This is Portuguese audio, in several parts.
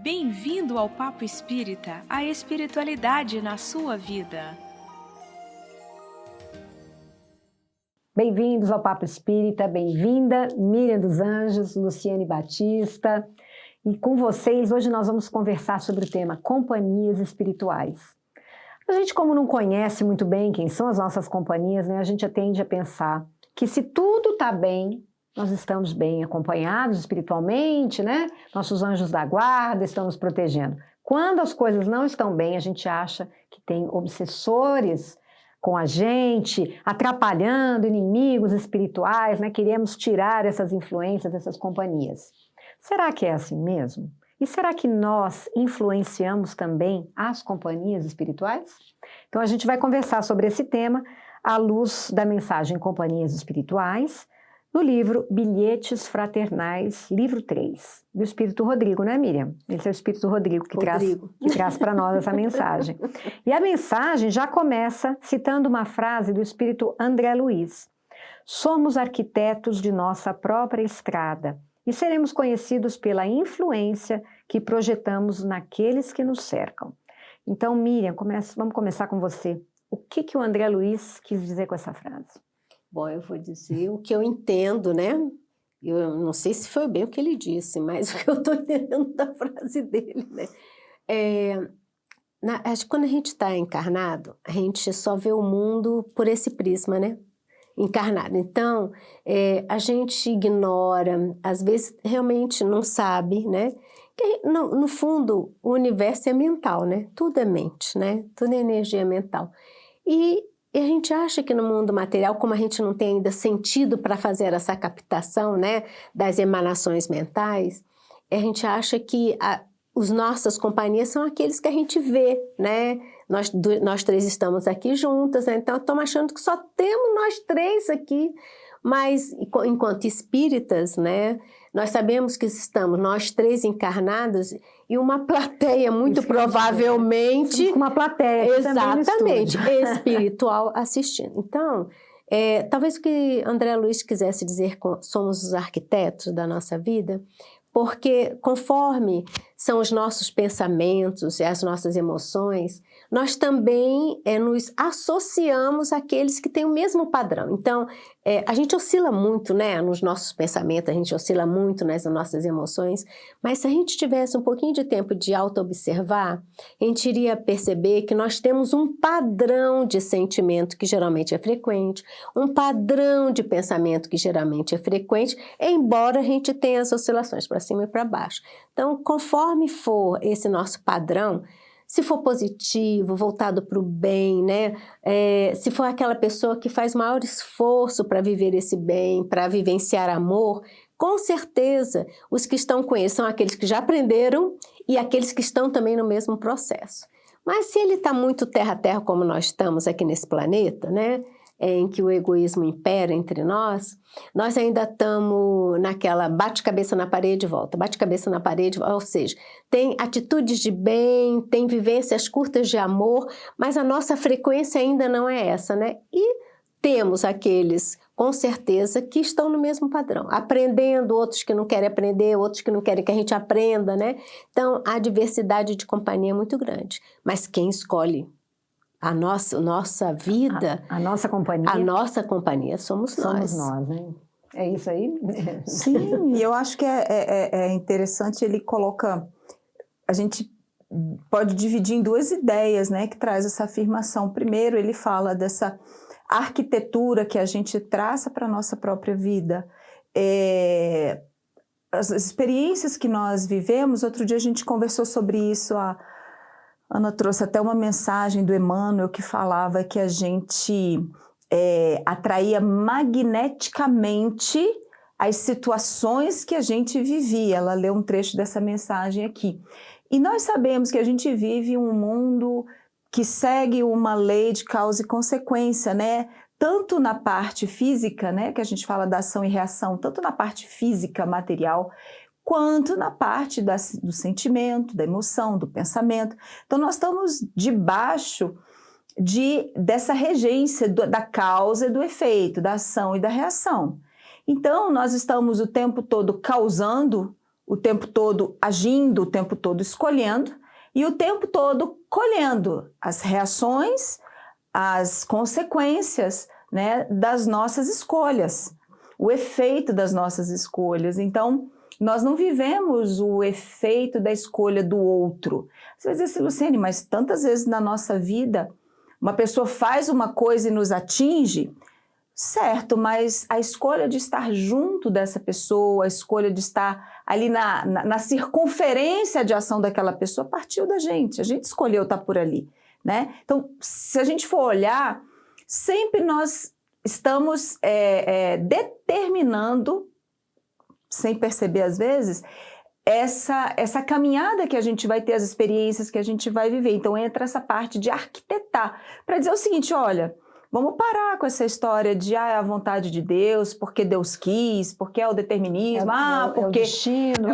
Bem-vindo ao Papo Espírita, a espiritualidade na sua vida. Bem-vindos ao Papo Espírita, bem-vinda Miriam dos Anjos, Luciane Batista. E com vocês, hoje nós vamos conversar sobre o tema companhias espirituais. A gente, como não conhece muito bem quem são as nossas companhias, né, a gente tende a pensar que se tudo está bem, nós estamos bem acompanhados espiritualmente, né? Nossos anjos da guarda estão nos protegendo. Quando as coisas não estão bem, a gente acha que tem obsessores com a gente, atrapalhando, inimigos espirituais, né? Queremos tirar essas influências, essas companhias. Será que é assim mesmo? E será que nós influenciamos também as companhias espirituais? Então a gente vai conversar sobre esse tema à luz da mensagem Companhias Espirituais, no livro Bilhetes Fraternais, livro 3, do Espírito Rodrigo, né, Miriam? Esse é o Espírito Rodrigo que traz para nós essa mensagem. E a mensagem já começa citando uma frase do Espírito André Luiz. Somos arquitetos de nossa própria estrada e seremos conhecidos pela influência que projetamos naqueles que nos cercam. Então, Miriam, vamos começar com você. O que o André Luiz quis dizer com essa frase? Bom, eu vou dizer o que eu entendo, né? Eu não sei se foi bem o que ele disse, mas o que eu estou entendendo da frase dele, né? Acho que quando a gente está encarnado, a gente só vê o mundo por esse prisma, né? Encarnado. Então, a gente ignora, às vezes realmente não sabe, né? Que, no fundo, o universo é mental, né? Tudo é mente, né? Tudo é energia mental. E a gente acha que no mundo material, como a gente não tem ainda sentido para fazer essa captação, né, das emanações mentais, a gente acha que as nossas companhias são aqueles que a gente vê, né? Nós três estamos aqui juntas, né? Então estamos achando que só temos nós três aqui, mas enquanto espíritas, né, nós sabemos que estamos nós três encarnados e uma plateia muito provavelmente... Uma plateia. Exatamente, espiritual assistindo. Então, talvez o que André Luiz quisesse dizer com somos os arquitetos da nossa vida, porque conforme são os nossos pensamentos e as nossas emoções, nós também nos associamos àqueles que têm o mesmo padrão. Então, a gente oscila muito, né, nos nossos pensamentos, a gente oscila muito nas nossas emoções, mas se a gente tivesse um pouquinho de tempo de auto-observar, a gente iria perceber que nós temos um padrão de sentimento que geralmente é frequente, um padrão de pensamento que geralmente é frequente, embora a gente tenha as oscilações para cima e para baixo. Então, conforme for esse nosso padrão, se for positivo, voltado para o bem, né? Se for aquela pessoa que faz maior esforço para viver esse bem, para vivenciar amor, com certeza os que estão com ele são aqueles que já aprenderam e aqueles que estão também no mesmo processo. Mas se ele está muito terra a terra como nós estamos aqui nesse planeta, né? Em que o egoísmo impera entre nós ainda estamos naquela bate-cabeça na parede e volta, bate-cabeça na parede, ou seja, tem atitudes de bem, tem vivências curtas de amor, mas a nossa frequência ainda não é essa, né? E temos aqueles, com certeza, que estão no mesmo padrão, aprendendo, outros que não querem aprender, outros que não querem que a gente aprenda, né? Então, a diversidade de companhia é muito grande, mas quem escolhe a nossa vida... A nossa companhia. A nossa companhia somos nós. Somos nós, né? É isso aí? Sim, e eu acho que é interessante, ele coloca... A gente pode dividir em duas ideias, né, que traz essa afirmação. Primeiro, ele fala dessa arquitetura que a gente traça para a nossa própria vida. As experiências que nós vivemos, outro dia a gente conversou sobre isso, a Ana trouxe até uma mensagem do Emmanuel que falava que a gente atraía magneticamente as situações que a gente vivia. Ela leu um trecho dessa mensagem aqui. E nós sabemos que a gente vive um mundo que segue uma lei de causa e consequência, né? Tanto na parte física, né, que a gente fala da ação e reação, tanto na parte física, material, quanto na parte do sentimento, da emoção, do pensamento. Então, nós estamos debaixo dessa regência da causa e do efeito, da ação e da reação. Então, nós estamos o tempo todo causando o tempo todo agindo, o tempo todo escolhendo e o tempo todo colhendo as reações, as consequências, né, das nossas escolhas, o efeito das nossas escolhas. Então, nós não vivemos o efeito da escolha do outro. Você vai dizer assim, Luciene, mas tantas vezes na nossa vida, uma pessoa faz uma coisa e nos atinge, certo, mas a escolha de estar junto dessa pessoa, a escolha de estar ali na circunferência de ação daquela pessoa, partiu da gente. A gente escolheu estar por ali, né? Então, se a gente for olhar, sempre nós estamos determinando, sem perceber às vezes, essa caminhada que a gente vai ter, as experiências que a gente vai viver. Então entra essa parte de arquitetar, para dizer o seguinte, olha, vamos parar com essa história de é a vontade de Deus, porque Deus quis, porque é o determinismo, porque é o destino,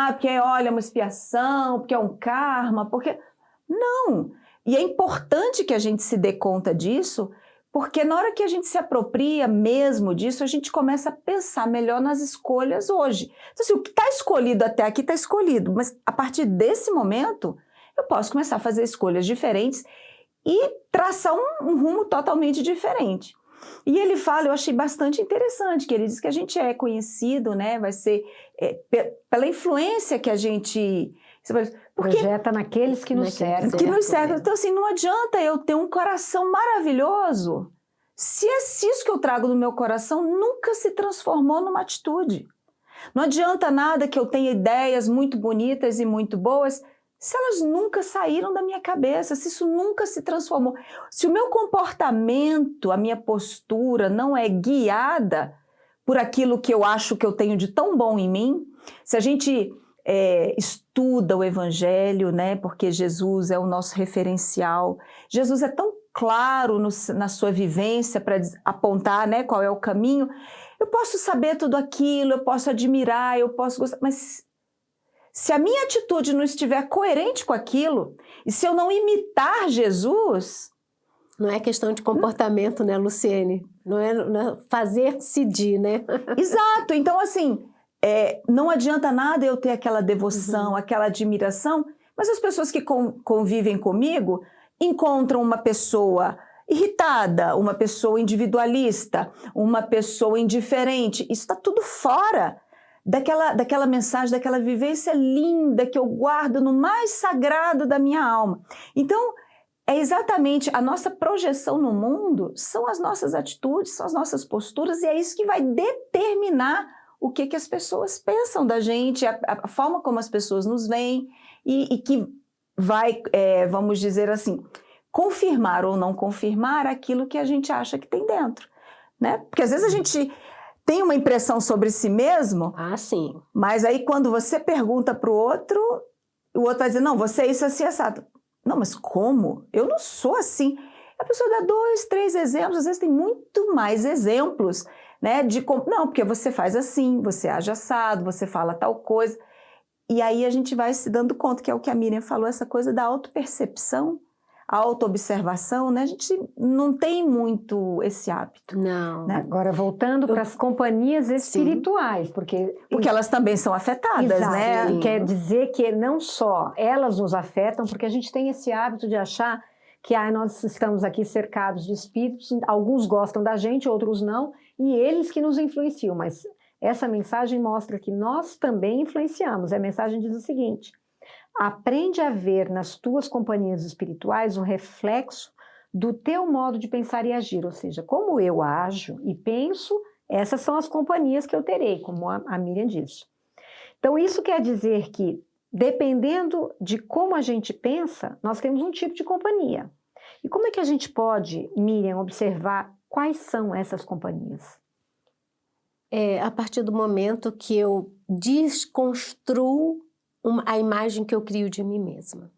porque olha, é uma expiação, porque é um karma, porque... Não! E é importante que a gente se dê conta disso, porque na hora que a gente se apropria mesmo disso, a gente começa a pensar melhor nas escolhas hoje. Então, assim, o que está escolhido até aqui está escolhido, mas a partir desse momento, eu posso começar a fazer escolhas diferentes e traçar um rumo totalmente diferente. E ele fala, eu achei bastante interessante, que ele diz que a gente é conhecido, né, vai ser pela influência que a gente... projeta naqueles que nos cercam. Que nos cercam. Então, assim, não adianta eu ter um coração maravilhoso se isso que eu trago no meu coração nunca se transformou numa atitude. Não adianta nada que eu tenha ideias muito bonitas e muito boas se elas nunca saíram da minha cabeça, se isso nunca se transformou. Se o meu comportamento, a minha postura não é guiada por aquilo que eu acho que eu tenho de tão bom em mim, se a gente... estuda o Evangelho, né? Porque Jesus é o nosso referencial. Jesus é tão claro na sua vivência para apontar, né, qual é o caminho. Eu posso saber tudo aquilo, eu posso admirar, eu posso gostar, mas se a minha atitude não estiver coerente com aquilo, e se eu não imitar Jesus... Não é questão de comportamento, né, Luciene? Não é fazer-se né? Exato. Então, assim... não adianta nada eu ter aquela devoção, aquela admiração, mas as pessoas que convivem comigo encontram uma pessoa irritada, uma pessoa individualista, uma pessoa indiferente. Isso está tudo fora daquela mensagem, daquela vivência linda que eu guardo no mais sagrado da minha alma. Então, é exatamente a nossa projeção no mundo, são as nossas atitudes, são as nossas posturas, e é isso que vai determinar o que as pessoas pensam da gente, a forma como as pessoas nos veem e que vai, vamos dizer assim, confirmar ou não confirmar aquilo que a gente acha que tem dentro, né? Porque às vezes a gente tem uma impressão sobre si mesmo, sim. Mas aí quando você pergunta para o outro vai dizer, não, você é isso assim, assado. Não, mas como? Eu não sou assim. A pessoa dá 2, 3 exemplos, às vezes tem muito mais exemplos, né, não, porque você faz assim, você age assado, você fala tal coisa. E aí a gente vai se dando conta, que é o que a Miriam falou, essa coisa da autopercepção, a autoobservação, né? A gente não tem muito esse hábito. Não. Né? Agora, voltando para as companhias espirituais, porque elas também são afetadas, exato, né? Sim. Quer dizer que não só elas nos afetam, porque a gente tem esse hábito de achar que nós estamos aqui cercados de espíritos, alguns gostam da gente, outros não, e eles que nos influenciam, mas essa mensagem mostra que nós também influenciamos. A mensagem diz o seguinte: aprende a ver nas tuas companhias espirituais o reflexo do teu modo de pensar e agir, ou seja, como eu ajo e penso, essas são as companhias que eu terei, como a Miriam disse. Então isso quer dizer que, dependendo de como a gente pensa, nós temos um tipo de companhia. E como é que a gente pode, Miriam, observar quais são essas companhias? A partir do momento que eu desconstruo a imagem que eu crio de mim mesma.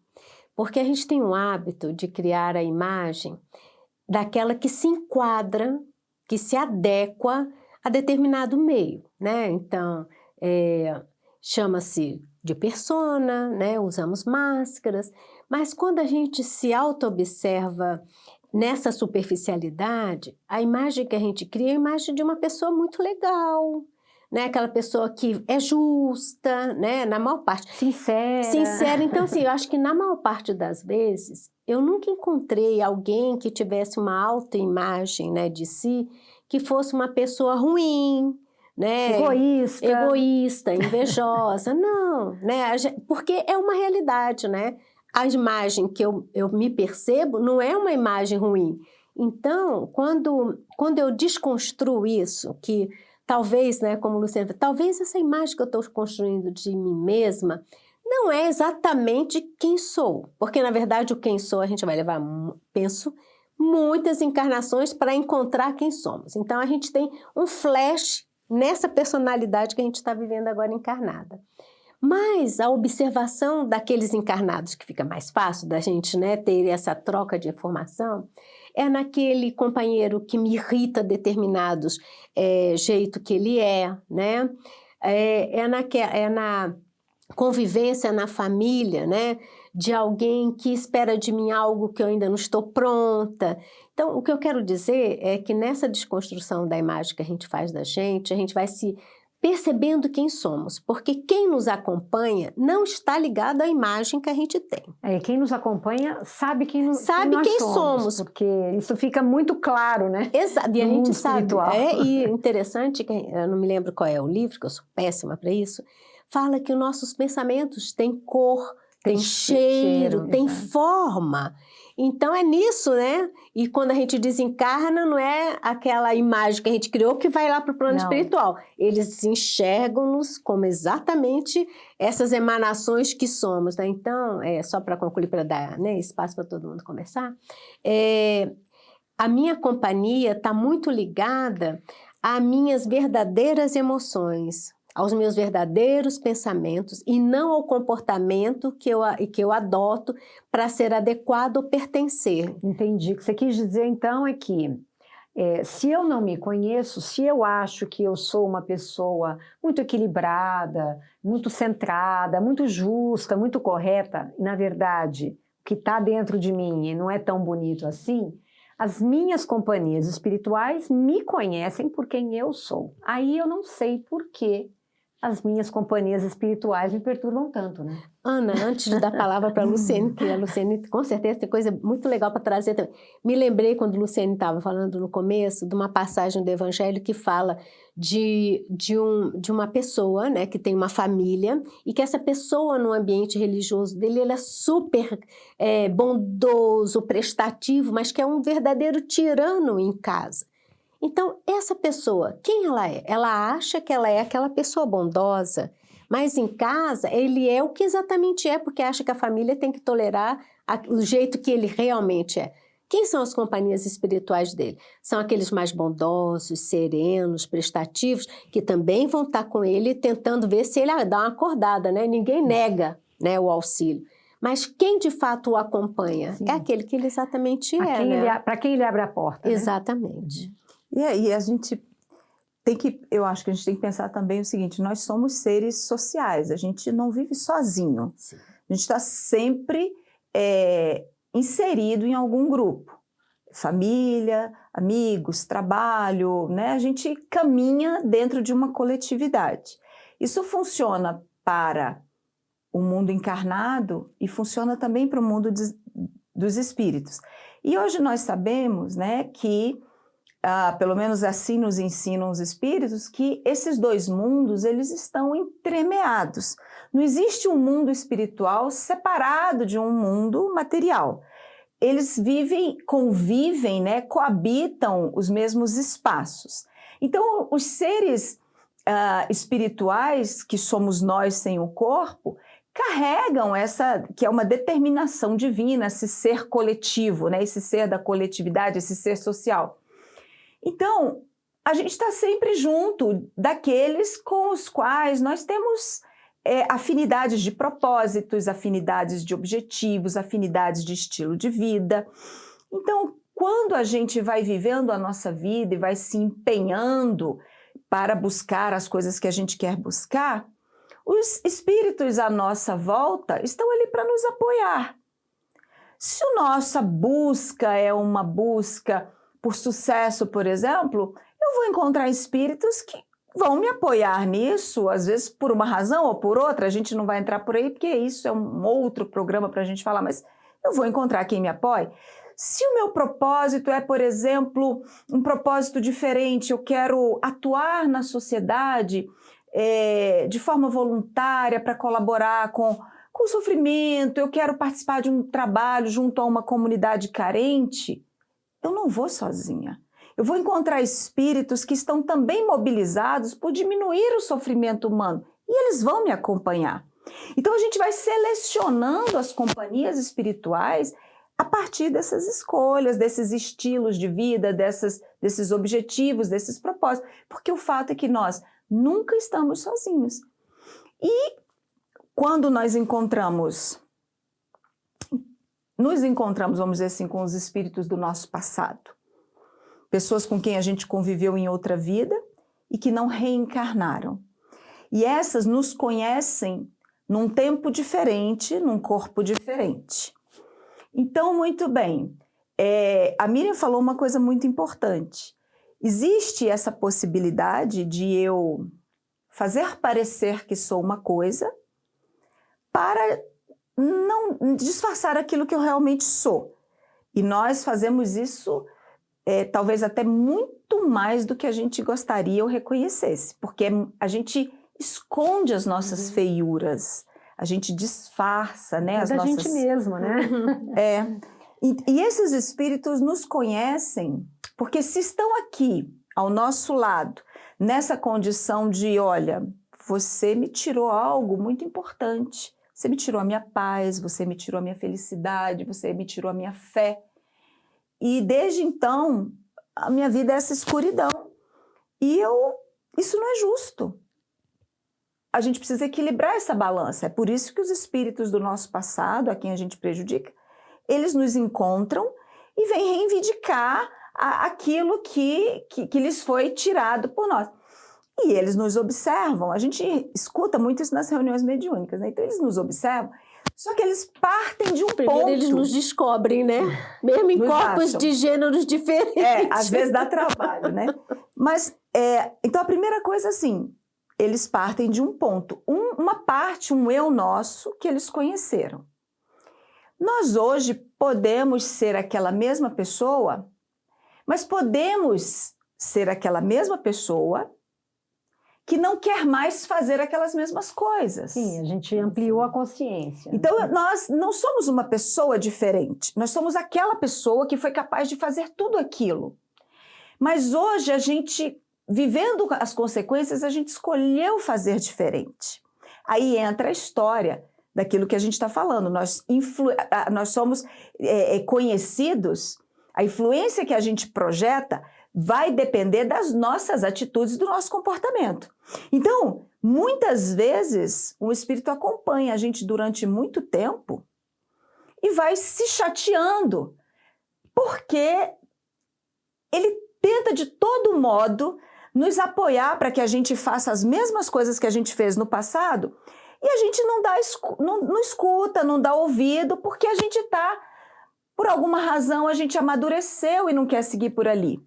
Porque a gente tem um hábito de criar a imagem daquela que se enquadra, que se adequa a determinado meio, né? Então, chama-se de persona, né? Usamos máscaras, mas quando a gente se auto-observa nessa superficialidade, a imagem que a gente cria é a imagem de uma pessoa muito legal, né? Aquela pessoa que é justa, né? Na maior parte. Sincera. Sincera. Então, assim, eu acho que na maior parte das vezes, eu nunca encontrei alguém que tivesse uma autoimagem, né, de si, que fosse uma pessoa ruim, né? Egoísta, invejosa. Não, né? Porque é uma realidade, né? A imagem que eu me percebo não é uma imagem ruim. Então, quando eu desconstruo isso, que talvez, né, como o Luciano, talvez essa imagem que eu estou construindo de mim mesma não é exatamente quem sou. Porque, na verdade, o quem sou a gente vai levar, penso, muitas encarnações para encontrar quem somos. Então, a gente tem um flash nessa personalidade que a gente está vivendo agora encarnada. Mas a observação daqueles encarnados, que fica mais fácil da gente, né, ter essa troca de informação, é naquele companheiro que me irrita determinados jeito que ele né? É na convivência na família, né? De alguém que espera de mim algo que eu ainda não estou pronta. Então, o que eu quero dizer é que nessa desconstrução da imagem que a gente faz da gente, a gente vai se percebendo quem somos, porque quem nos acompanha não está ligado à imagem que a gente tem. Quem nos acompanha sabe quem nós somos. Porque isso fica muito claro, né? Exato, e a gente sabe. Espiritual. E interessante, que eu não me lembro qual é o livro, que eu sou péssima para isso, fala que os nossos pensamentos têm cor, tem cheiro, tem forma. Então é nisso, né? E quando a gente desencarna, não é aquela imagem que a gente criou que vai lá para o plano espiritual. Eles enxergam-nos como exatamente essas emanações que somos, né? Então, só para concluir, para dar, né, espaço para todo mundo conversar, a minha companhia está muito ligada às minhas verdadeiras emoções, aos meus verdadeiros pensamentos e não ao comportamento que eu adoto para ser adequado ou pertencer. Entendi. O que você quis dizer, então, é que se eu não me conheço, se eu acho que eu sou uma pessoa muito equilibrada, muito centrada, muito justa, muito correta, e, na verdade, o que está dentro de mim não é tão bonito assim, as minhas companhias espirituais me conhecem por quem eu sou. Aí eu não sei por que as minhas companhias espirituais me perturbam tanto, né? Ana, antes de dar a palavra para a Luciene, que a Luciene com certeza tem coisa muito legal para trazer também. Me lembrei quando a Luciene estava falando no começo de uma passagem do Evangelho que fala de uma pessoa, né, que tem uma família e que essa pessoa no ambiente religioso dele, ele é super bondoso, prestativo, mas que é um verdadeiro tirano em casa. Então, essa pessoa, quem ela é? Ela acha que ela é aquela pessoa bondosa, mas em casa ele é o que exatamente é, porque acha que a família tem que tolerar o jeito que ele realmente é. Quem são as companhias espirituais dele? São aqueles mais bondosos, serenos, prestativos, que também vão estar com ele tentando ver se ele dá uma acordada, né? Ninguém nega, né, o auxílio. Mas quem de fato o acompanha? Sim. É aquele que ele exatamente né? Para quem ele abre a porta, exatamente. Né? E aí a gente tem que, eu acho que a gente tem que pensar também o seguinte, nós somos seres sociais, a gente não vive sozinho. Sim. A gente está sempre inserido em algum grupo. Família, amigos, trabalho, né? A gente caminha dentro de uma coletividade. Isso funciona para o mundo encarnado e funciona também para o mundo dos espíritos. E hoje nós sabemos, né, que pelo menos assim nos ensinam os espíritos, que esses dois mundos, eles estão entremeados. Não existe um mundo espiritual separado de um mundo material. Eles convivem, né, coabitam os mesmos espaços. Então, os seres espirituais, que somos nós sem o corpo, carregam essa, que é uma determinação divina, esse ser coletivo, né, esse ser da coletividade, esse ser social. Então, a gente está sempre junto daqueles com os quais nós temos afinidades de propósitos, afinidades de objetivos, afinidades de estilo de vida. Então, quando a gente vai vivendo a nossa vida e vai se empenhando para buscar as coisas que a gente quer buscar, os espíritos à nossa volta estão ali para nos apoiar. Se a nossa busca é uma busca por sucesso, por exemplo, eu vou encontrar espíritos que vão me apoiar nisso, às vezes por uma razão ou por outra, a gente não vai entrar por aí, porque isso é um outro programa para a gente falar, mas eu vou encontrar quem me apoie. Se o meu propósito é, por exemplo, um propósito diferente, eu quero atuar na sociedade de forma voluntária para colaborar com o sofrimento, eu quero participar de um trabalho junto a uma comunidade carente, eu não vou sozinha. Eu vou encontrar espíritos que estão também mobilizados por diminuir o sofrimento humano e eles vão me acompanhar. Então a gente vai selecionando as companhias espirituais a partir dessas escolhas, desses estilos de vida, desses objetivos, desses propósitos, porque o fato é que nós nunca estamos sozinhos. E quando nos encontramos, vamos dizer assim, com os espíritos do nosso passado, pessoas com quem a gente conviveu em outra vida e que não reencarnaram. E essas nos conhecem num tempo diferente, num corpo diferente. Então, muito bem, a Miriam falou uma coisa muito importante. Existe essa possibilidade de eu fazer parecer que sou uma coisa para não disfarçar aquilo que eu realmente sou. E nós fazemos isso talvez até muito mais do que a gente gostaria ou reconhecesse, porque a gente esconde as nossas feiuras, a gente disfarça, né? As nossas... gente mesmo, né? E esses espíritos nos conhecem, porque se estão aqui, ao nosso lado, nessa condição de, olha, você me tirou algo muito importante, você me tirou a minha paz, você me tirou a minha felicidade, você me tirou a minha fé. E desde então, a minha vida é essa escuridão. E isso não é justo. A gente precisa equilibrar essa balança. É por isso que os espíritos do nosso passado, a quem a gente prejudica, eles nos encontram e vêm reivindicar aquilo que lhes foi tirado por nós. E eles nos observam. A gente escuta muito isso nas reuniões mediúnicas, né? Então eles nos observam, só que eles partem de um ponto. Primeiro eles nos descobrem, né? Mesmo em corpos de gêneros diferentes. Às vezes dá trabalho, né? Mas, então a primeira coisa, assim, eles partem de um ponto, uma parte, um eu nosso que eles conheceram. Nós hoje podemos ser aquela mesma pessoa, mas podemos ser aquela mesma pessoa que não quer mais fazer aquelas mesmas coisas. Sim, a gente ampliou a consciência. Então, nós não somos uma pessoa diferente, nós somos aquela pessoa que foi capaz de fazer tudo aquilo. Mas hoje a gente, vivendo as consequências, a gente escolheu fazer diferente. Aí entra a história daquilo que a gente está falando. Nós somos conhecidos, a influência que a gente projeta vai depender das nossas atitudes, do nosso comportamento. Então, muitas vezes, o espírito acompanha a gente durante muito tempo e vai se chateando, porque ele tenta de todo modo nos apoiar para que a gente faça as mesmas coisas que a gente fez no passado e a gente não escuta, não dá ouvido, porque a gente está, por alguma razão, a gente amadureceu e não quer seguir por ali.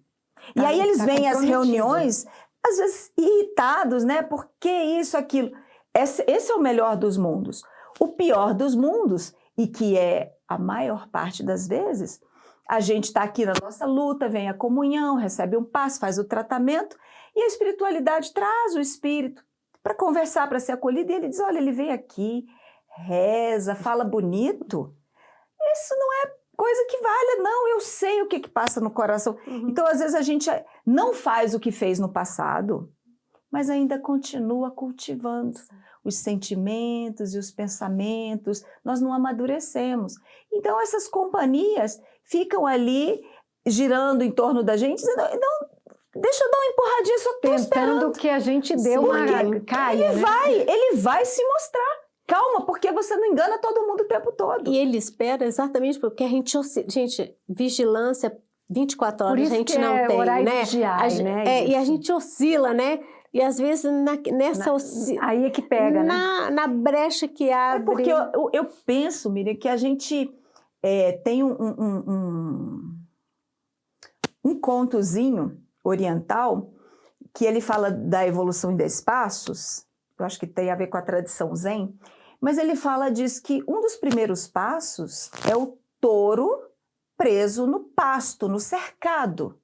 E aí eles vêm às reuniões, às vezes irritados, né? Por que isso, aquilo? Esse é o melhor dos mundos. O pior dos mundos, e que é a maior parte das vezes, a gente está aqui na nossa luta, vem a comunhão, recebe um passe, faz o tratamento, e a espiritualidade traz o espírito para conversar, para ser acolhido, e ele diz, olha, ele vem aqui, reza, fala bonito. Isso não é coisa que valha, não, eu sei o que passa no coração. Então, às vezes, a gente não faz o que fez no passado, mas ainda continua cultivando os sentimentos e os pensamentos, nós não amadurecemos. Então, essas companhias ficam ali, girando em torno da gente, dizendo, não, deixa eu dar uma empurradinha, só estou esperando. Tentando que a gente dê uma caia, né? Ele vai se mostrar. Calma, porque você não engana todo mundo o tempo todo. E ele espera exatamente porque a gente oscila. Gente, vigilância 24 horas a gente não tem, né? Vigiar, né? E a gente oscila, né? E às vezes aí é que pega, né? Na brecha que abre. É porque eu penso, Miriam, que a gente tem um contozinho oriental que ele fala da evolução em 10 passos, eu acho que tem a ver com a tradição Zen, mas ele diz que um dos primeiros passos é o touro preso no pasto, no cercado.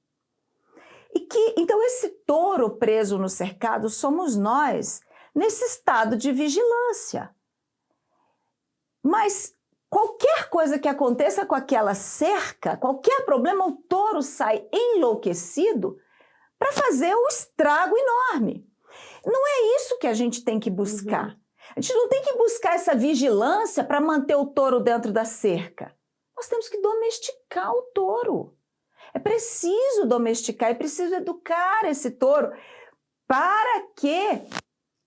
Então esse touro preso no cercado somos nós, nesse estado de vigilância. Mas qualquer coisa que aconteça com aquela cerca, qualquer problema, o touro sai enlouquecido para fazer um estrago enorme. Não é isso que a gente tem que buscar. A gente não tem que buscar essa vigilância para manter o touro dentro da cerca. Nós temos que domesticar o touro. É preciso domesticar, é preciso educar esse touro para que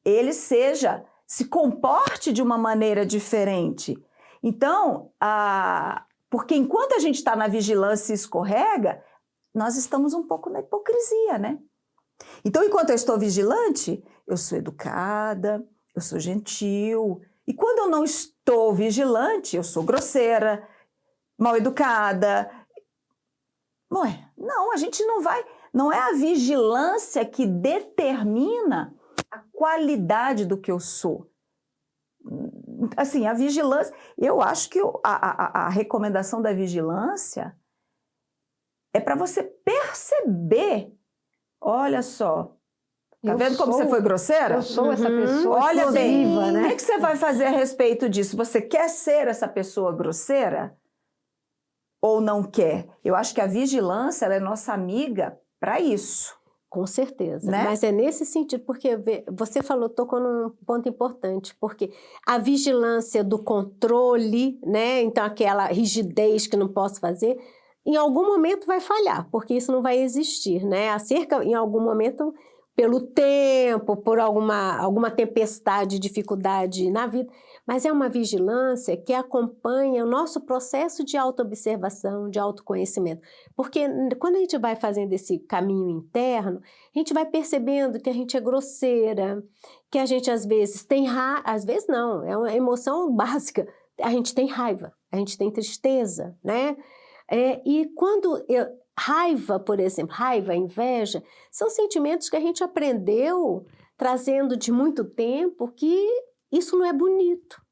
ele se comporte de uma maneira diferente. Então, porque enquanto a gente está na vigilância e escorrega, nós estamos um pouco na hipocrisia, né? Então, enquanto eu estou vigilante, eu sou educada, eu sou gentil. E quando eu não estou vigilante, eu sou grosseira, mal educada. Não, a gente não vai... Não é a vigilância que determina a qualidade do que eu sou. Assim, a vigilância... Eu acho que a recomendação da vigilância é para você perceber. Olha só. Tá vendo como você foi grosseira? Eu sou essa pessoa Olha bem, explosiva, né? O que você vai fazer a respeito disso? Você quer ser essa pessoa grosseira? Ou não quer? Eu acho que a vigilância ela é nossa amiga para isso. Com certeza, Né? Mas é nesse sentido, porque você tocou num ponto importante, porque a vigilância do controle, né? Então aquela rigidez que não posso fazer, em algum momento vai falhar, porque isso não vai existir, né? A cerca, em algum momento, pelo tempo, por alguma tempestade, dificuldade na vida, mas é uma vigilância que acompanha o nosso processo de autoobservação, de autoconhecimento. Porque quando a gente vai fazendo esse caminho interno, a gente vai percebendo que a gente é grosseira, que a gente às vezes tem raiva, às vezes não, é uma emoção básica, a gente tem raiva, a gente tem tristeza, né? E quando raiva, por exemplo, raiva, inveja, são sentimentos que a gente aprendeu trazendo de muito tempo que isso não é bonito,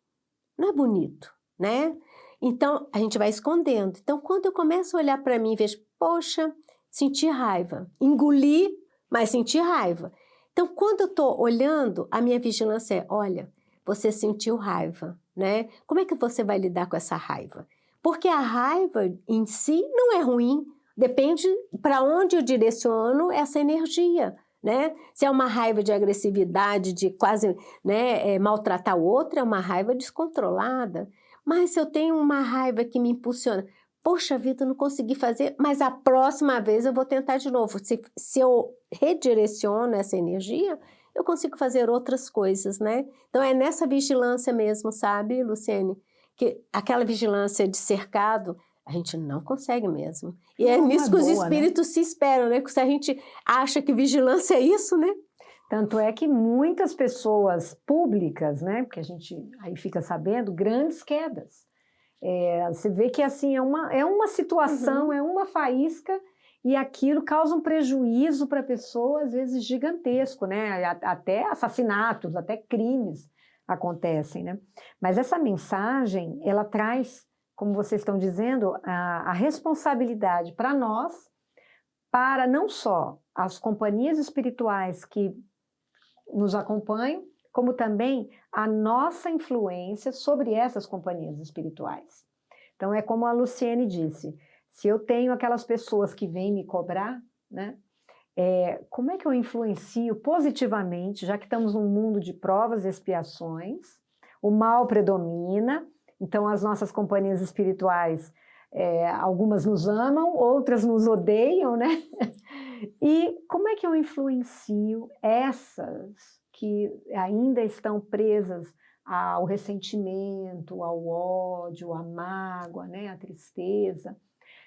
né? Então, a gente vai escondendo. Então, quando eu começo a olhar para mim e vejo, poxa, senti raiva, engoli, mas senti raiva. Então, quando eu estou olhando, a minha vigilância é, olha, você sentiu raiva, né? Como é que você vai lidar com essa raiva? Porque a raiva em si não é ruim, depende para onde eu direciono essa energia, né? Se é uma raiva de agressividade, de quase, né, maltratar o outro, é uma raiva descontrolada. Mas se eu tenho uma raiva que me impulsiona, poxa vida, eu não consegui fazer, mas a próxima vez eu vou tentar de novo. Se eu redireciono essa energia, eu consigo fazer outras coisas, né? Então é nessa vigilância mesmo, sabe, Luciene? Que aquela vigilância de cercado, a gente não consegue mesmo. E é nisso que os espíritos se esperam, né? Porque se a gente acha que vigilância é isso, né? Tanto é que muitas pessoas públicas, né? Porque a gente aí fica sabendo, grandes quedas. Você vê que assim é uma situação, é uma faísca e aquilo causa um prejuízo para a pessoa, às vezes gigantesco, né? Até assassinatos, até crimes acontecem, né? Mas essa mensagem, ela traz, como vocês estão dizendo, a responsabilidade para nós, para não só as companhias espirituais que nos acompanham, como também a nossa influência sobre essas companhias espirituais. Então, é como a Luciene disse, se eu tenho aquelas pessoas que vêm me cobrar, né? Como é que eu influencio positivamente, já que estamos num mundo de provas e expiações, o mal predomina, então as nossas companhias espirituais, algumas nos amam, outras nos odeiam, né? E como é que eu influencio essas que ainda estão presas ao ressentimento, ao ódio, à mágoa, né? À tristeza?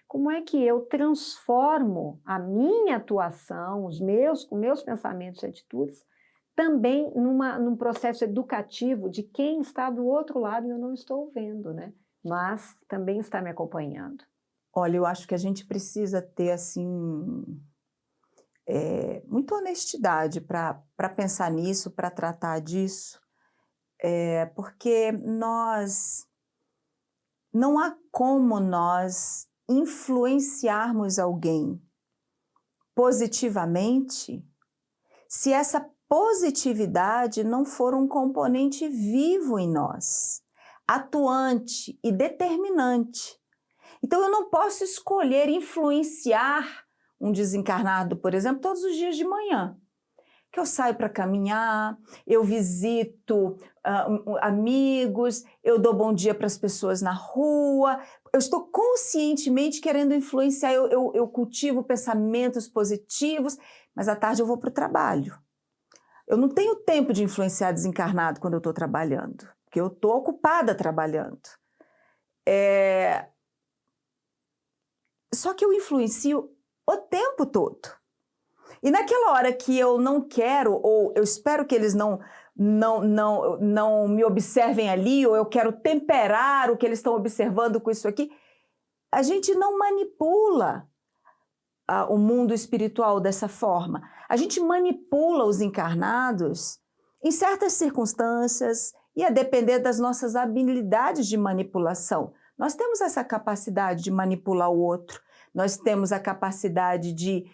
Como é que eu transformo a minha atuação, os meus pensamentos e atitudes, também num processo educativo de quem está do outro lado e eu não estou vendo, né? Mas também está me acompanhando. Olha, eu acho que a gente precisa ter, assim, muita honestidade para pensar nisso, para tratar disso, porque não há como nós influenciarmos alguém positivamente se essa positividade não for um componente vivo em nós, atuante e determinante. Então eu não posso escolher influenciar um desencarnado, por exemplo, todos os dias de manhã. Que eu saio para caminhar, eu visito amigos, eu dou bom dia para as pessoas na rua, eu estou conscientemente querendo influenciar, eu cultivo pensamentos positivos, mas à tarde eu vou para o trabalho. Eu não tenho tempo de influenciar desencarnado quando eu estou trabalhando, porque eu estou ocupada trabalhando. Só que eu influencio o tempo todo. E naquela hora que eu não quero, ou eu espero que eles não me observem ali, ou eu quero temperar o que eles estão observando com isso aqui, a gente não manipula o mundo espiritual dessa forma. A gente manipula os encarnados em certas circunstâncias e a depender das nossas habilidades de manipulação. Nós temos essa capacidade de manipular o outro, nós temos a capacidade de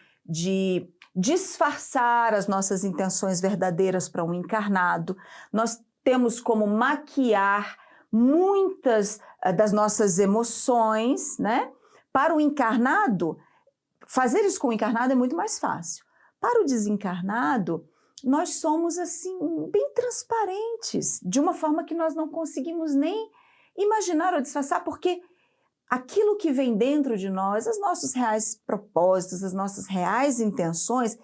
disfarçar as nossas intenções verdadeiras para um encarnado, nós temos como maquiar muitas das nossas emoções, né? Para o encarnado, fazer isso com o encarnado é muito mais fácil. Para o desencarnado, nós somos assim bem transparentes, de uma forma que nós não conseguimos nem imaginar ou disfarçar, porque aquilo que vem dentro de nós, os nossos reais propósitos, as nossas reais intenções,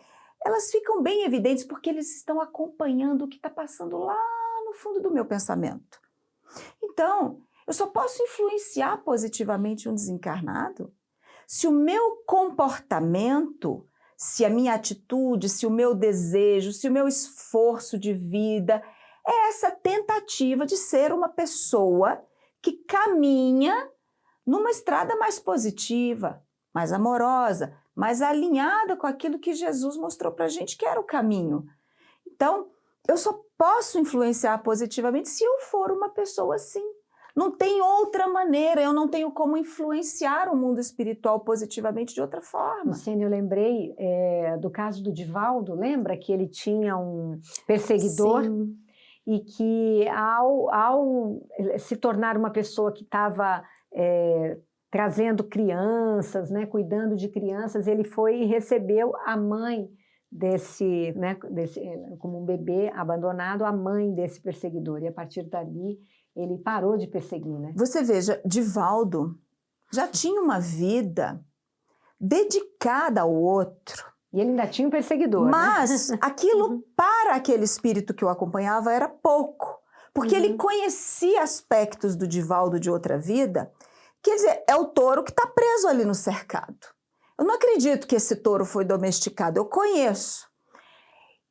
elas ficam bem evidentes porque eles estão acompanhando o que está passando lá no fundo do meu pensamento. Então, eu só posso influenciar positivamente um desencarnado se o meu comportamento, se a minha atitude, se o meu desejo, se o meu esforço de vida é essa tentativa de ser uma pessoa que caminha numa estrada mais positiva, mais amorosa, mais alinhada com aquilo que Jesus mostrou para a gente que era o caminho. Então, eu só posso influenciar positivamente se eu for uma pessoa assim. Não tem outra maneira, eu não tenho como influenciar o mundo espiritual positivamente de outra forma. Luciane, eu lembrei do caso do Divaldo, lembra que ele tinha um perseguidor? Sim. E que ao se tornar uma pessoa que estava trazendo crianças, né, cuidando de crianças, ele foi e recebeu a mãe desse, como um bebê abandonado, a mãe desse perseguidor. E a partir dali, ele parou de perseguir, né? Você veja, Divaldo já tinha uma vida dedicada ao outro. E ele ainda tinha um perseguidor, mas aquilo para aquele espírito que o acompanhava era pouco. Porque ele conhecia aspectos do Divaldo de outra vida, quer dizer, é o touro que está preso ali no cercado. Eu não acredito que esse touro foi domesticado, eu conheço.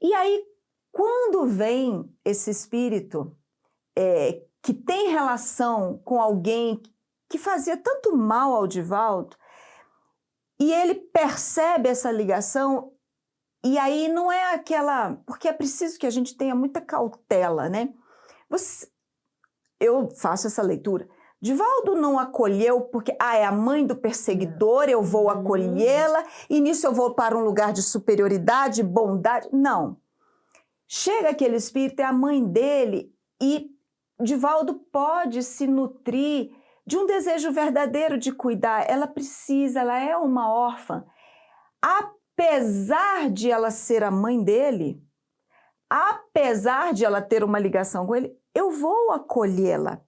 E aí, quando vem esse espírito que tem relação com alguém que fazia tanto mal ao Divaldo, e ele percebe essa ligação, e aí não é aquela... Porque é preciso que a gente tenha muita cautela, né? Eu faço essa leitura. Divaldo não acolheu porque é a mãe do perseguidor, eu vou acolhê-la, e nisso eu vou para um lugar de superioridade, bondade. Não. Chega aquele espírito, é a mãe dele, e Divaldo pode se nutrir de um desejo verdadeiro de cuidar. Ela precisa, ela é uma órfã. Apesar de ela ser a mãe dele, apesar de ela ter uma ligação com ele, eu vou acolhê-la.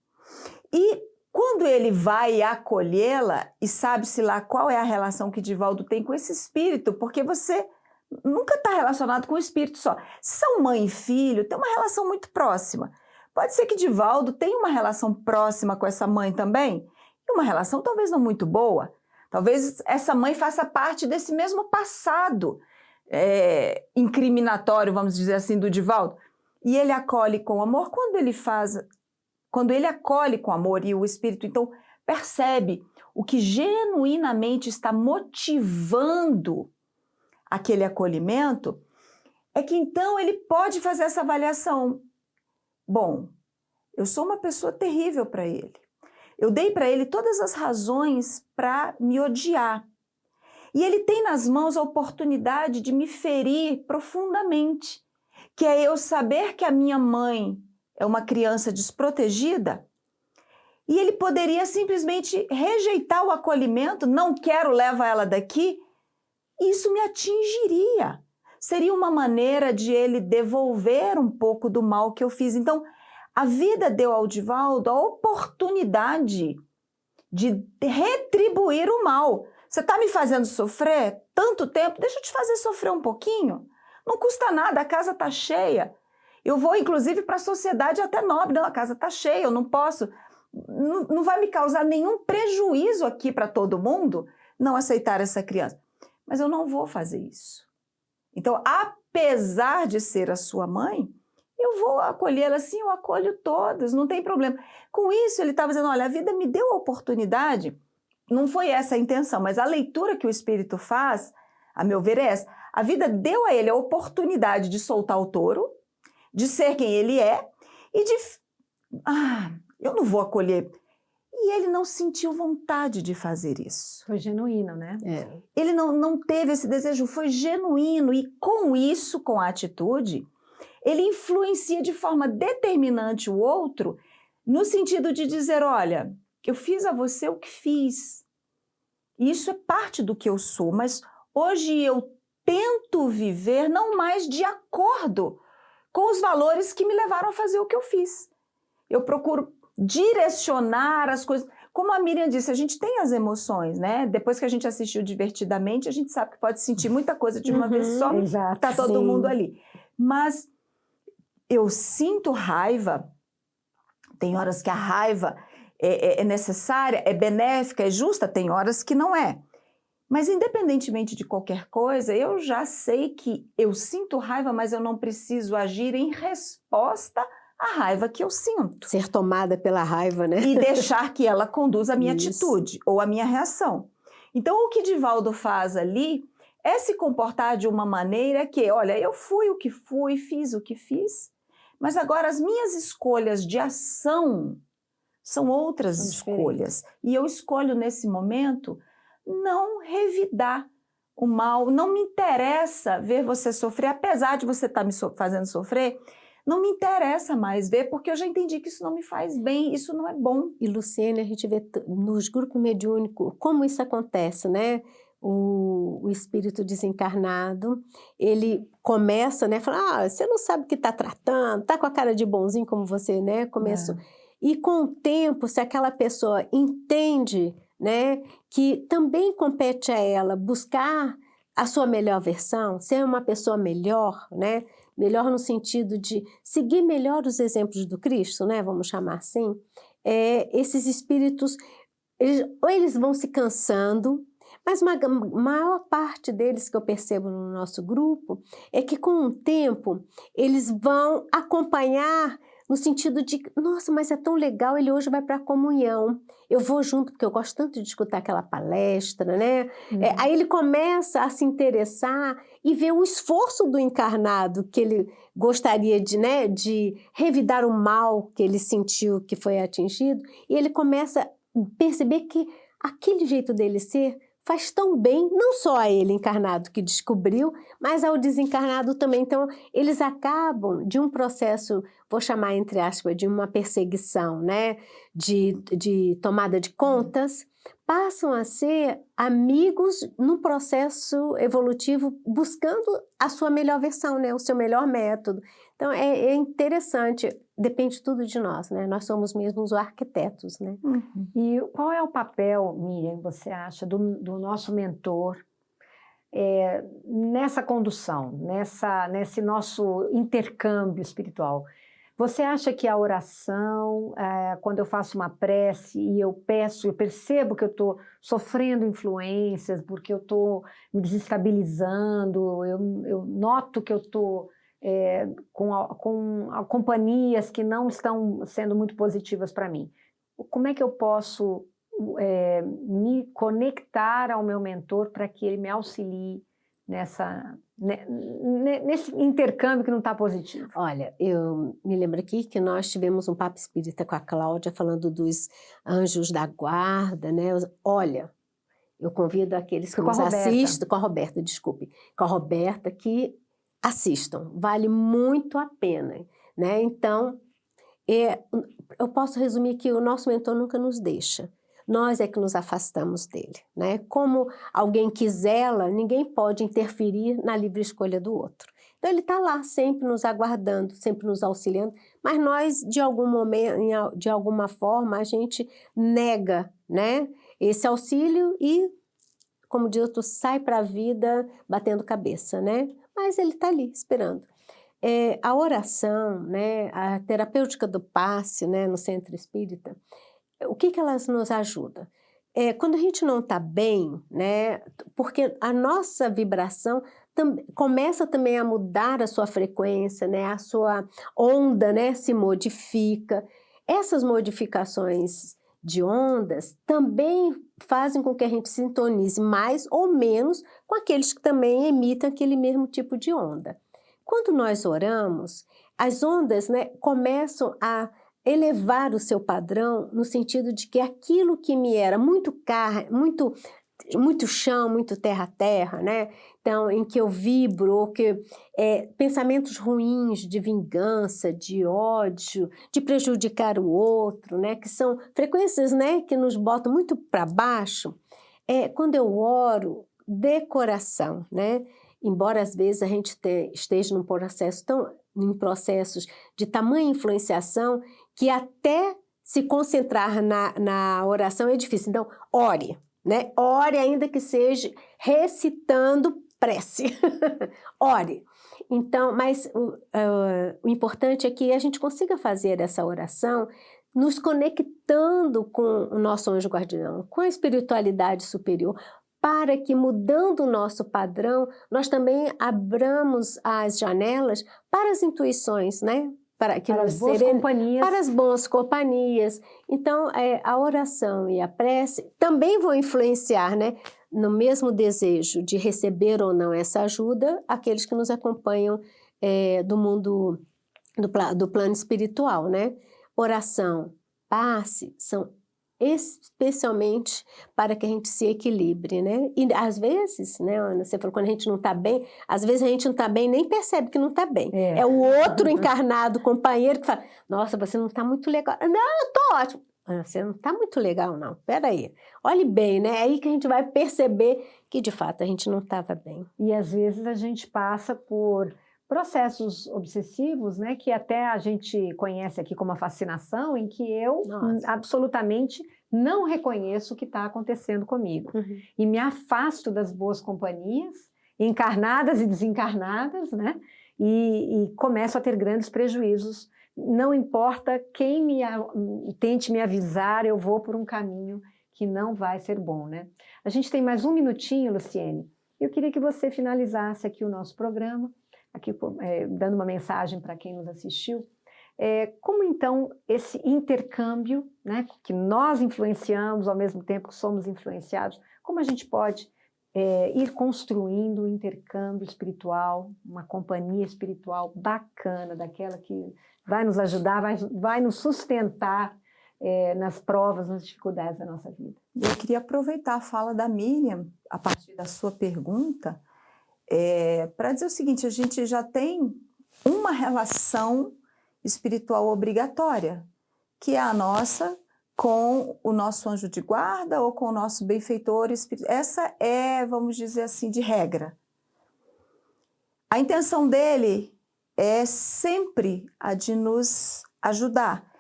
E quando ele vai acolhê-la, e sabe-se lá qual é a relação que Divaldo tem com esse espírito, porque você nunca está relacionado com o espírito só. Se são mãe e filho, tem uma relação muito próxima. Pode ser que Divaldo tenha uma relação próxima com essa mãe também, e uma relação talvez não muito boa. Talvez essa mãe faça parte desse mesmo passado incriminatório, vamos dizer assim, do Divaldo. E ele acolhe com amor. Quando ele acolhe com amor e o espírito, então, percebe o que genuinamente está motivando aquele acolhimento, é que então ele pode fazer essa avaliação. Bom, eu sou uma pessoa terrível para ele. Eu dei para ele todas as razões para me odiar. E ele tem nas mãos a oportunidade de me ferir profundamente, que é eu saber que a minha mãe é uma criança desprotegida, e ele poderia simplesmente rejeitar o acolhimento, não quero, leva ela daqui, e isso me atingiria. Seria uma maneira de ele devolver um pouco do mal que eu fiz. Então, a vida deu ao Divaldo a oportunidade de retribuir o mal. Você está me fazendo sofrer tanto tempo, deixa eu te fazer sofrer um pouquinho. Não custa nada, a casa está cheia. Eu vou, inclusive, para a sociedade até nobre. Não, a casa está cheia, eu não posso. Não vai me causar nenhum prejuízo aqui para todo mundo não aceitar essa criança. Mas eu não vou fazer isso. Então, apesar de ser a sua mãe, eu vou acolhê-la assim, eu acolho todas, não tem problema. Com isso, ele estava dizendo, olha, a vida me deu a oportunidade, não foi essa a intenção, mas a leitura que o Espírito faz, a meu ver, é essa. A vida deu a ele a oportunidade de soltar o touro, de ser quem ele é, e de... eu não vou acolher. E ele não sentiu vontade de fazer isso. Foi genuíno, né? Ele não teve esse desejo, foi genuíno. E com isso, com a atitude, ele influencia de forma determinante o outro, no sentido de dizer, olha, eu fiz a você o que fiz. Isso é parte do que eu sou, mas hoje eu tento viver não mais de acordo com os valores que me levaram a fazer o que eu fiz. Eu procuro direcionar as coisas. Como a Miriam disse, a gente tem as emoções, né? Depois que a gente assistiu Divertidamente, a gente sabe que pode sentir muita coisa de uma vez só, exato, tá todo mundo ali. Mas eu sinto raiva, tem horas que a raiva é necessária, é benéfica, é justa, tem horas que não é. Mas independentemente de qualquer coisa, eu já sei que eu sinto raiva, mas eu não preciso agir em resposta à raiva que eu sinto. Ser tomada pela raiva, né? E deixar que ela conduza a minha atitude ou a minha reação. Então, o que Divaldo faz ali é se comportar de uma maneira que, olha, eu fui o que fui, fiz o que fiz, mas agora as minhas escolhas de ação são outras escolhas. E eu escolho, nesse momento, não revidar o mal. Não me interessa ver você sofrer, apesar de você estar me fazendo sofrer, não me interessa mais ver, porque eu já entendi que isso não me faz bem, isso não é bom. E, Luciene, a gente vê nos grupos mediúnicos como isso acontece, né? O espírito desencarnado, ele começa, né? Fala, você não sabe o que está tratando, está com a cara de bonzinho como você, né? Começou. E com o tempo, se aquela pessoa entende, né, que também compete a ela buscar a sua melhor versão, ser uma pessoa melhor, né? Melhor no sentido de seguir melhor os exemplos do Cristo, né? Vamos chamar assim. Esses espíritos, eles vão se cansando, mas uma maior parte deles que eu percebo no nosso grupo é que com o tempo eles vão acompanhar no sentido de, nossa, mas é tão legal, ele hoje vai para a comunhão. Eu vou junto, porque eu gosto tanto de escutar aquela palestra, né? Aí ele começa a se interessar e ver o esforço do encarnado que ele gostaria de, né, de revidar o mal que ele sentiu que foi atingido, e ele começa a perceber que aquele jeito dele ser faz tão bem, não só a ele encarnado que descobriu, mas ao desencarnado também. Então, eles acabam de um processo, vou chamar entre aspas, de uma perseguição, né? De tomada de contas, passam a ser amigos no processo evolutivo, buscando a sua melhor versão, né? O seu melhor método. Então, é interessante, depende tudo de nós, né? Nós somos mesmo os arquitetos, né? E qual é o papel, Miriam, você acha, do nosso mentor nessa condução, nesse nosso intercâmbio espiritual? Você acha que a oração, quando eu faço uma prece e eu percebo que eu estou sofrendo influências, porque eu estou me desestabilizando, eu noto que eu estou com companhias que não estão sendo muito positivas para mim. Como é que eu posso me conectar ao meu mentor para que ele me auxilie nesse intercâmbio que não está positivo? Olha, eu me lembro aqui que nós tivemos um papo espírita com a Cláudia falando dos anjos da guarda, né? Olha, eu convido aqueles que nos assistem, com a Roberta, desculpe, com a Roberta, que assistam, vale muito a pena, né? Então, eu posso resumir que o nosso mentor nunca nos deixa. Nós é que nos afastamos dele, né? Como alguém que zela, ninguém pode interferir na livre escolha do outro. Então ele está lá sempre nos aguardando, sempre nos auxiliando, mas nós, de algum momento, de alguma forma, a gente nega, né, esse auxílio e, como diz outro, sai para a vida batendo cabeça, né? Mas ele está ali, esperando. A oração, né, a terapêutica do passe, né, no centro espírita, o que elas nos ajudam? Quando a gente não está bem, né, porque a nossa vibração começa também a mudar a sua frequência, né, a sua onda, né, se modifica. Essas modificações de ondas também fazem com que a gente sintonize mais ou menos com aqueles que também emitem aquele mesmo tipo de onda. Quando nós oramos, as ondas, né, começam a elevar o seu padrão no sentido de que aquilo que me era muito chão, muito terra, né? Então, em que eu vibro, ou que pensamentos ruins de vingança, de ódio, de prejudicar o outro, né? Que são frequências, né, que nos botam muito para baixo. Quando eu oro de coração, né? Embora às vezes a gente esteja em processos de tamanha influenciação que até se concentrar na oração é difícil. Então, ore, né? Ore ainda que seja recitando prece. Ore. Então, mas o importante é que a gente consiga fazer essa oração nos conectando com o nosso anjo guardião, com a espiritualidade superior, para que, mudando o nosso padrão, nós também abramos as janelas para as intuições, né? Para as boas companhias. Para as boas companhias. Então, a oração e a prece também vão influenciar, né, no mesmo desejo de receber ou não essa ajuda, aqueles que nos acompanham do mundo, do plano espiritual, né? Oração, passe, são especialmente para que a gente se equilibre, né? E às vezes, né, Ana, você falou, quando a gente não está bem, às vezes a gente não está bem nem percebe que não está bem. É o outro encarnado, companheiro, que fala, nossa, você não está muito legal. Não, eu estou ótimo. Você não está muito legal, não. Peraí. Olhe bem, né? É aí que a gente vai perceber que, de fato, a gente não estava bem. E às vezes a gente passa por processos obsessivos, né, que até a gente conhece aqui como a fascinação, em que eu absolutamente não reconheço o que está acontecendo comigo. E me afasto das boas companhias, encarnadas e desencarnadas, né, e começo a ter grandes prejuízos. Não importa quem tente me avisar, eu vou por um caminho que não vai ser bom, né? A gente tem mais um minutinho, Luciene. Eu queria que você finalizasse aqui o nosso programa, aqui dando uma mensagem para quem nos assistiu. Como então esse intercâmbio, né, que nós influenciamos ao mesmo tempo que somos influenciados, como a gente pode ir construindo um intercâmbio espiritual, uma companhia espiritual bacana, daquela que vai nos ajudar, vai nos sustentar nas provas, nas dificuldades da nossa vida? Eu queria aproveitar a fala da Miriam, a partir da sua pergunta, para dizer o seguinte, a gente já tem uma relação espiritual obrigatória, que é a nossa com o nosso anjo de guarda ou com o nosso benfeitor espiritual. Essa vamos dizer assim, de regra. A intenção dele é sempre a de nos ajudar.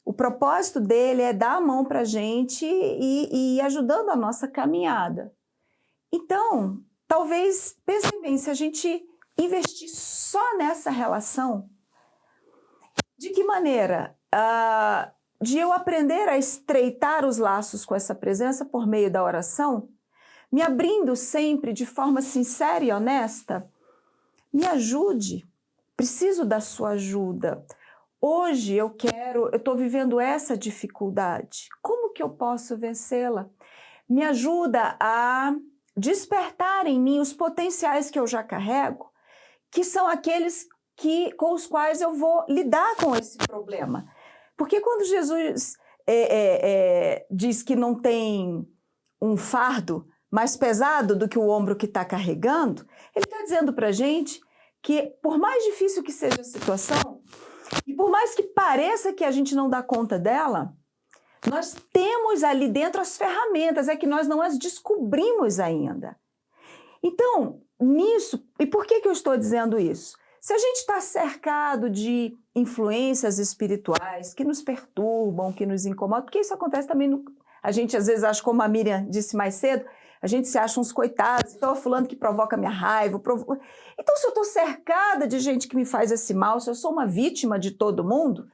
O propósito dele é dar a mão para a gente e ir ajudando a nossa caminhada. Então, talvez, pensem bem, se a gente investir só nessa relação, de que maneira? De eu aprender a estreitar os laços com essa presença por meio da oração, me abrindo sempre de forma sincera e honesta. Me ajude, preciso da sua ajuda. Hoje eu estou vivendo essa dificuldade. Como que eu posso vencê-la? Me ajuda a despertar em mim os potenciais que eu já carrego, que são aqueles com os quais eu vou lidar com esse problema. Porque quando Jesus diz que não tem um fardo mais pesado do que o ombro que está carregando, ele está dizendo para a gente que, por mais difícil que seja a situação, e por mais que pareça que a gente não dá conta dela, nós temos ali dentro as ferramentas, é que nós não as descobrimos ainda. Então, nisso, e por que eu estou dizendo isso? Se a gente está cercado de influências espirituais que nos perturbam, que nos incomodam, porque isso acontece também, a gente às vezes acha, como a Miriam disse mais cedo, a gente se acha uns coitados, então fulano que provoca minha raiva. Então, se eu estou cercada de gente que me faz esse mal, se eu sou uma vítima de todo mundo,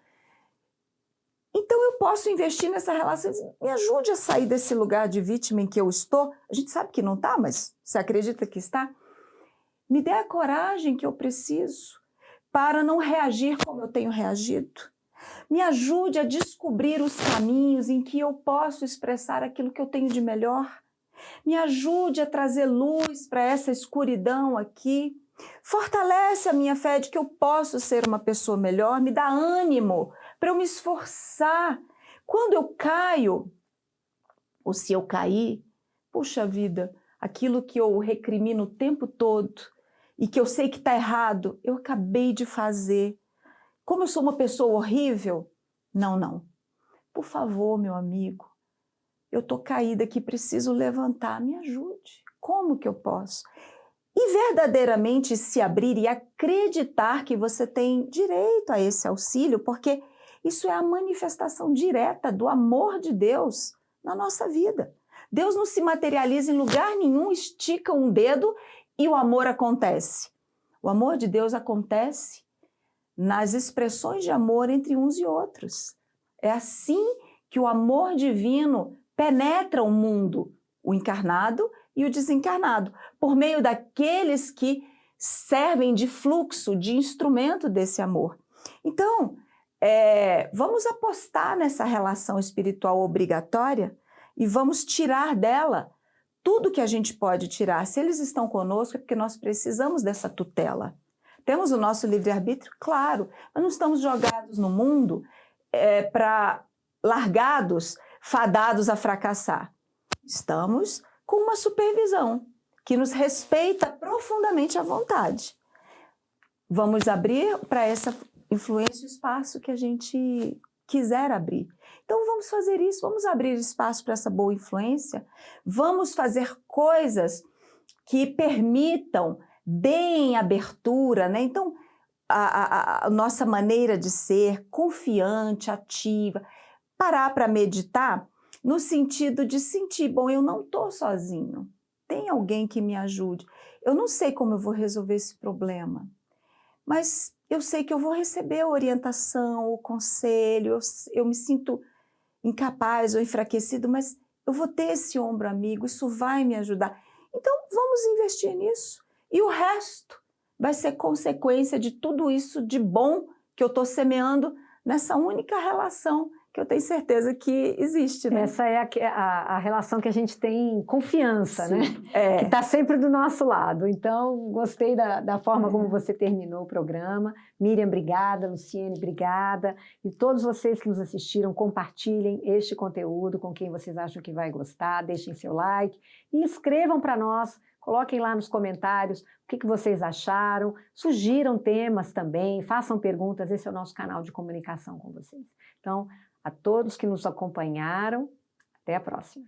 então eu posso investir nessa relação, me ajude a sair desse lugar de vítima em que eu estou. A gente sabe que não está, mas você acredita que está? Me dê a coragem que eu preciso para não reagir como eu tenho reagido. Me ajude a descobrir os caminhos em que eu posso expressar aquilo que eu tenho de melhor. Me ajude a trazer luz para essa escuridão aqui. Fortalece a minha fé de que eu posso ser uma pessoa melhor. Me dá ânimo para eu me esforçar. Quando eu caio, ou se eu cair, puxa vida, aquilo que eu recrimino o tempo todo e que eu sei que está errado, eu acabei de fazer. Como eu sou uma pessoa horrível? Não. Por favor, meu amigo, eu estou caída aqui, preciso levantar, me ajude. Como que eu posso? E verdadeiramente se abrir e acreditar que você tem direito a esse auxílio, porque isso é a manifestação direta do amor de Deus na nossa vida. Deus não se materializa em lugar nenhum, estica um dedo e o amor acontece. O amor de Deus acontece nas expressões de amor entre uns e outros. É assim que o amor divino penetra o mundo, o encarnado e o desencarnado, por meio daqueles que servem de fluxo, de instrumento desse amor. Então, vamos apostar nessa relação espiritual obrigatória e vamos tirar dela tudo que a gente pode tirar. Se eles estão conosco é porque nós precisamos dessa tutela. Temos o nosso livre-arbítrio? Claro, mas não estamos jogados no mundo largados, fadados a fracassar. Estamos com uma supervisão que nos respeita profundamente à vontade. Vamos abrir para essa influência o espaço que a gente quiser abrir. Então vamos fazer isso, vamos abrir espaço para essa boa influência, vamos fazer coisas que permitam, deem abertura, né? Então a nossa maneira de ser confiante, ativa, parar para meditar no sentido de sentir, bom, eu não estou sozinho, tem alguém que me ajude. Eu não sei como eu vou resolver esse problema, mas eu sei que eu vou receber a orientação, o conselho, eu me sinto incapaz ou enfraquecido, mas eu vou ter esse ombro amigo, isso vai me ajudar. Então, vamos investir nisso. E o resto vai ser consequência de tudo isso de bom que eu estou semeando nessa única relação que eu tenho certeza que existe, né? Essa é a relação que a gente tem confiança, Sim, né? Que está sempre do nosso lado. Então, gostei da forma como você terminou o programa. Miriam, obrigada. Luciene, obrigada. E todos vocês que nos assistiram, compartilhem este conteúdo com quem vocês acham que vai gostar. Deixem seu like e escrevam para nós. Coloquem lá nos comentários o que vocês acharam. Sugiram temas também. Façam perguntas. Esse é o nosso canal de comunicação com vocês. Então, a todos que nos acompanharam, até a próxima.